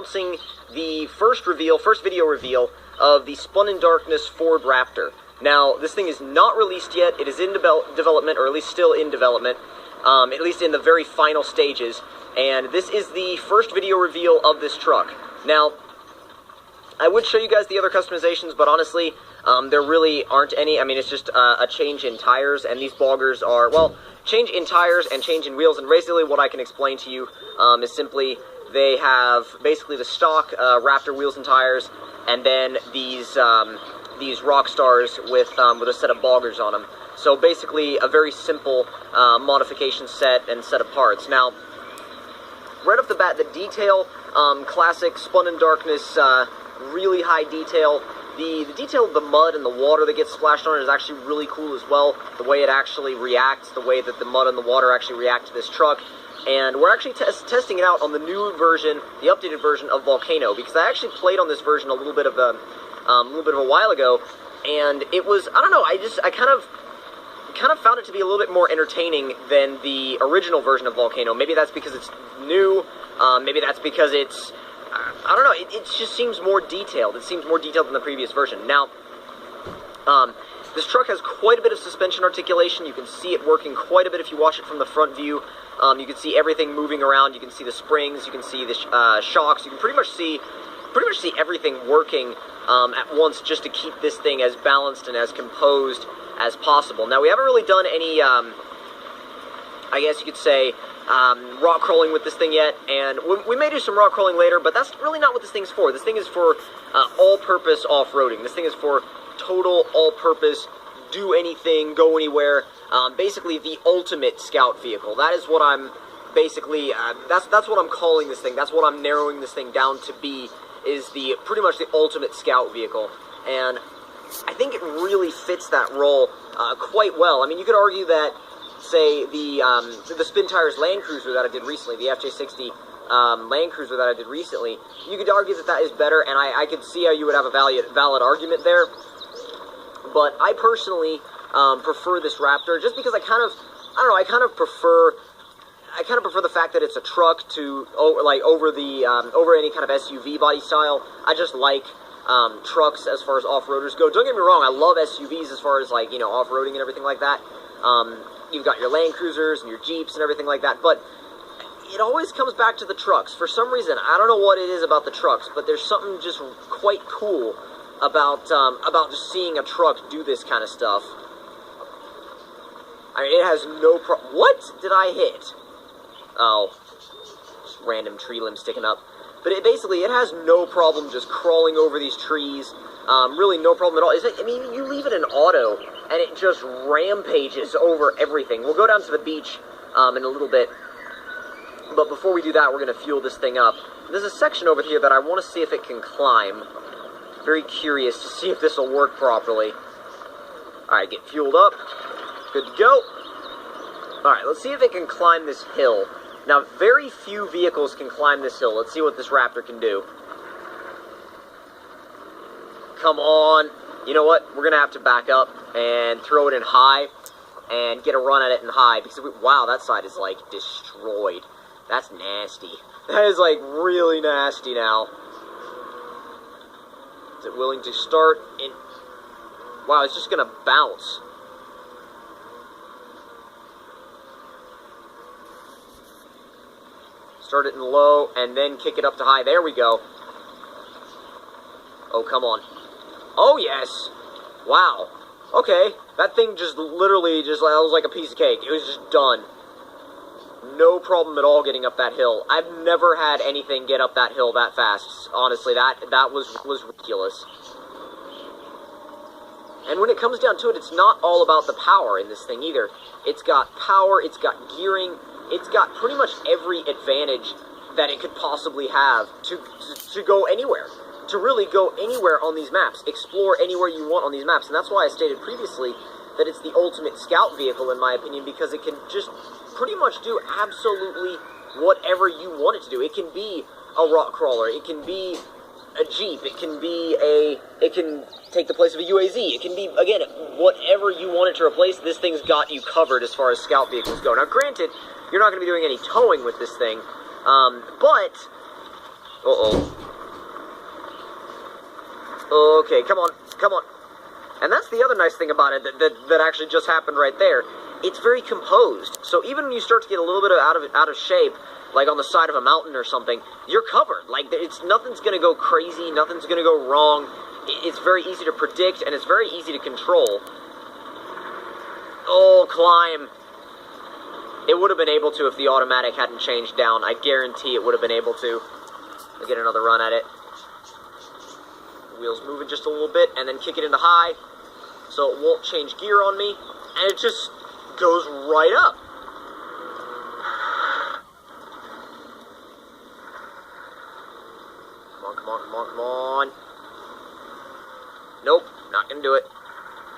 Announcing the first video reveal of the Spun in Darkness Ford Raptor. Now, this thing is not released yet. It is in development, or at least still in development, at least in the very final stages. And this is the first video reveal of this truck. Now, I would show you guys the other customizations, but honestly, there really aren't any. I mean, it's just a change in tires, and these boggers are, well, change in tires and change in wheels. And basically what I can explain to you is simply they have basically the stock Raptor wheels and tires, and then these Rockstars with a set of boggers on them. So basically a very simple modification set and set of parts. Now, right off the bat, the detail, classic Spun in Darkness, really high detail. The detail of the mud and the water that gets splashed on it is actually really cool as well. The way it actually reacts, the way that the mud and the water actually react to this truck. And we're actually testing it out on the new version, the updated version of Volcano, because I actually played on this version a little bit of a while ago, and it was, I don't know, I kind of found it to be a little bit more entertaining than the original version of Volcano. Maybe that's because it's new, maybe that's because it's, I don't know, it just seems more detailed. It seems more detailed than the previous version. Now, this truck has quite a bit of suspension articulation. You can see it working quite a bit if you watch it from the front view. You can see everything moving around. You can see the springs. You can see the shocks. You can pretty much see everything working at once, just to keep this thing as balanced and as composed as possible. Now, we haven't really done any, I guess you could say, rock crawling with this thing yet, and we may do some rock crawling later, but that's really not what this thing's for. This thing is for all-purpose off-roading. This thing is for total all-purpose, do anything, go anywhere. Basically the ultimate scout vehicle. That is what I'm basically, that's what I'm calling this thing. That's what I'm narrowing this thing down to be, is pretty much the ultimate scout vehicle. And I think it really fits that role quite well. I mean, you could argue that, say, the Spin Tires Land Cruiser that I did recently, the FJ60 Land Cruiser that I did recently, you could argue that that is better, and I could see how you would have a valid argument there. But I personally prefer this Raptor, just because I kind of prefer the fact that it's a truck to over any kind of SUV body style. I just like trucks as far as off-roaders go. Don't get me wrong, I love SUVs as far as, like, you know, off-roading and everything like that. You've got your Land Cruisers and your Jeeps and everything like that, but it always comes back to the trucks. For some reason, I don't know what it is about the trucks, but there's something just quite cool about just seeing a truck do this kind of stuff. I mean, it has no what did I hit? Oh, just random tree limb sticking up. But it has no problem just crawling over these trees. Really no problem at all. I mean, you leave it in auto, and it just rampages over everything. We'll go down to the beach in a little bit. But before we do that, we're going to fuel this thing up. There's a section over here that I want to see if it can climb. Very curious to see if this will work properly. Alright, get fueled up. Good to go. Alright, let's see if it can climb this hill. Now, very few vehicles can climb this hill. Let's see what this Raptor can do. Come on. You know what? We're going to have to back up and throw it in high and get a run at it in high. Because, wow, that side is, like, destroyed. That's nasty. That is, like, really nasty now. Is it willing to start in... Wow, it's just going to bounce. Start it in low, and then kick it up to high. There we go. Oh, come on. Oh, yes. Wow. Okay. That thing just literally that was like a piece of cake. It was just done. No problem at all getting up that hill. I've never had anything get up that hill that fast. Honestly, that was ridiculous. And when it comes down to it, it's not all about the power in this thing either. It's got power, it's got gearing, it's got pretty much every advantage that it could possibly have to go anywhere. To really go anywhere on these maps. Explore anywhere you want on these maps. And that's why I stated previously that it's the ultimate scout vehicle, in my opinion, because it can just pretty much do absolutely whatever you want it to do. It can be a rock crawler. It can be a Jeep. It can take the place of a UAZ. It can be, again, whatever you want it to replace. This thing's got you covered as far as scout vehicles go. Now, granted, you're not going to be doing any towing with this thing, but Uh-oh. Okay, come on, come on. And that's the other nice thing about it that actually just happened right there. It's very composed. So even when you start to get a little bit out of shape, like on the side of a mountain or something, you're covered. Like, nothing's going to go crazy, nothing's going to go wrong. It's very easy to predict, and it's very easy to control. Oh, climb. It would have been able to if the automatic hadn't changed down. I guarantee it would have been able to. I'll get another run at it. Wheels moving just a little bit, and then kick it into high, so it won't change gear on me, and it just goes right up. Come on, come on, come on, come on. Nope, not gonna do it.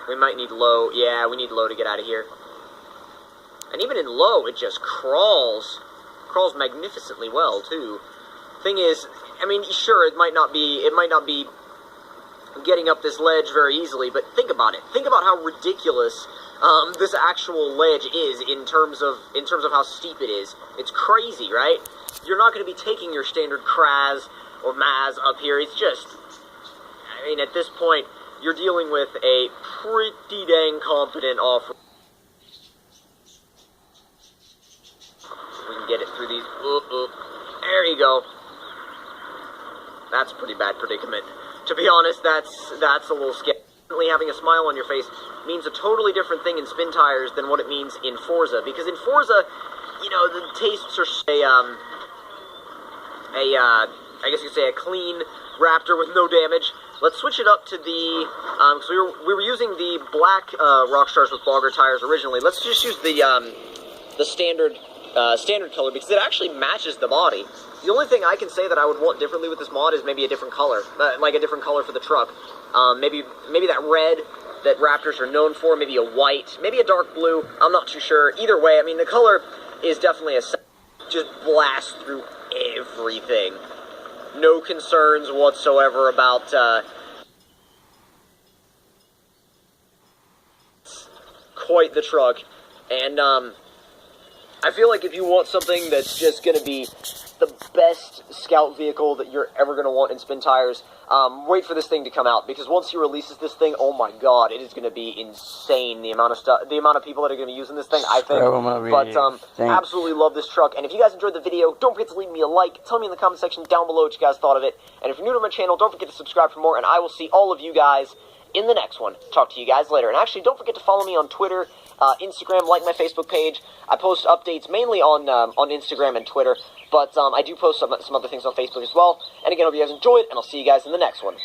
We might need low. Yeah, we need low to get out of here. And even in low, it just crawls. Crawls magnificently well, too. Thing is, I mean, sure, it might not be getting up this ledge very easily, but think about it. Think about how ridiculous this actual ledge is in terms of how steep it is. It's crazy, right? You're not going to be taking your standard Kraz or Maz up here. It's just, I mean, at this point, you're dealing with a pretty dang competent off-road. We can get it through these. There you go. That's a pretty bad predicament. To be honest, that's a little scary. Having a smile on your face means a totally different thing in spin tires than what it means in Forza. Because in Forza, you know, the tastes are I guess you could say a clean Raptor with no damage. Let's switch it up to the, because we were using the black Rockstars with bogger tires originally. Let's just use the standard color because it actually matches the body. The only thing I can say that I would want differently with this mod is maybe a different color, like a different color for the truck. Maybe that red that Raptors are known for, maybe a white, maybe a dark blue. I'm not too sure. Either way, I mean, the color is definitely just blast through everything. No concerns whatsoever about quite the truck. And I feel like if you want something that's just going to be the best scout vehicle that you're ever going to want in spin tires, wait for this thing to come out, because once he releases this thing, oh my god, it is going to be insane, the amount of people that are going to be using this thing, I think. But absolutely love this truck. And if you guys enjoyed the video, don't forget to leave me a like, tell me in the comment section down below what you guys thought of it, and if you're new to my channel, don't forget to subscribe for more, and I will see all of you guys in the next one. Talk to you guys later. And actually, don't forget to follow me on Twitter, Instagram, like my Facebook page. I post updates mainly on Instagram and Twitter, but I do post some other things on Facebook as well. And again, I hope you guys enjoyed, and I'll see you guys in the next one.